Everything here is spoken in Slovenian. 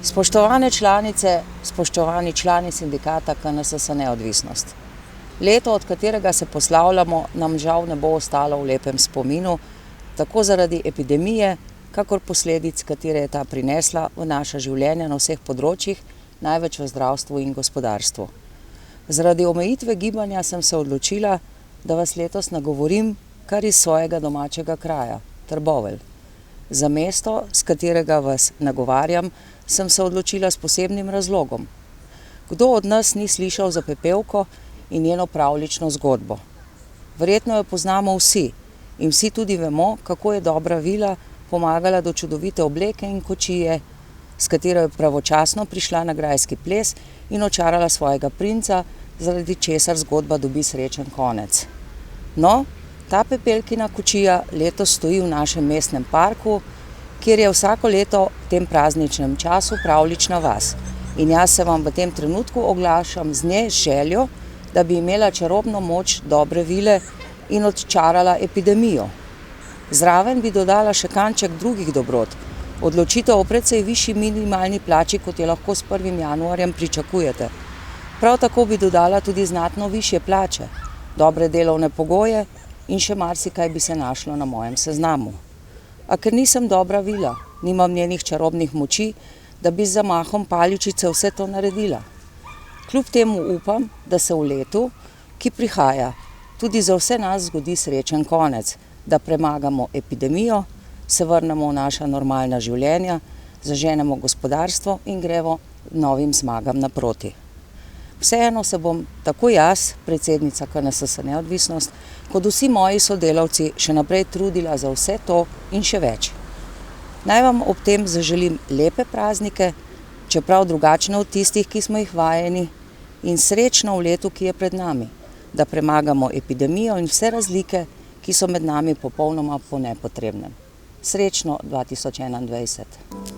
Spoštovane članice, spoštovani člani sindikata KNSS Neodvisnost. Leto, od katerega se poslavljamo, nam žal ne bo ostalo v lepem spominu, tako zaradi epidemije, kakor posledic, katere je ta prinesla v naša življenja na vseh področjih, največ v zdravstvu in gospodarstvu. Zaradi omejitve gibanja sem se odločila, da vas letos nagovorim kar iz svojega domačega kraja, Trbovelj. Za mesto, s katerega vas nagovarjam, sem se odločila s posebnim razlogom. Kdo od nas ni slišal za Pepelko in njeno pravljično zgodbo? Verjetno jo poznamo vsi in vsi tudi vemo, kako je dobra vila pomagala do čudovite obleke in kočije, s katero je pravočasno prišla na grajski ples in očarala svojega princa, zaradi česar zgodba dobi srečen konec. No, ta Pepelkina kočija letos stoji v našem mestnem parku, kjer je vsako leto v tem prazničnem času pravljična vas. In jaz se vam v tem trenutku oglašam z nje željo, da bi imela čarobno moč dobre vile in odčarala epidemijo. Zraven bi dodala še kanček drugih dobrot, odločitev o precej višji minimalni plači, kot je lahko s 1. januarjem pričakujete. Prav tako bi dodala tudi znatno višje plače, dobre delovne pogoje in še marsikaj bi se našlo na mojem seznamu. A ker nisem dobra vila, nimam njenih čarobnih moči, da bi z zamahom paličice vse to naredila. Kljub temu upam, da se v letu, ki prihaja, tudi za vse nas zgodi srečen konec, da premagamo epidemijo, se vrnemo v naša normalna življenja, zaženemo gospodarstvo in gremo novim zmagam naproti. Vseeno se bom tako jaz, predsednica KNSS Neodvisnost, kot vsi moji sodelavci še naprej trudila za vse to in še več. Naj vam ob tem zaželim lepe praznike, čeprav drugačne od tistih, ki smo jih vajeni, in srečno v letu, ki je pred nami, da premagamo epidemijo in vse razlike, ki so med nami popolnoma po nepotrebnem. Srečno 2021!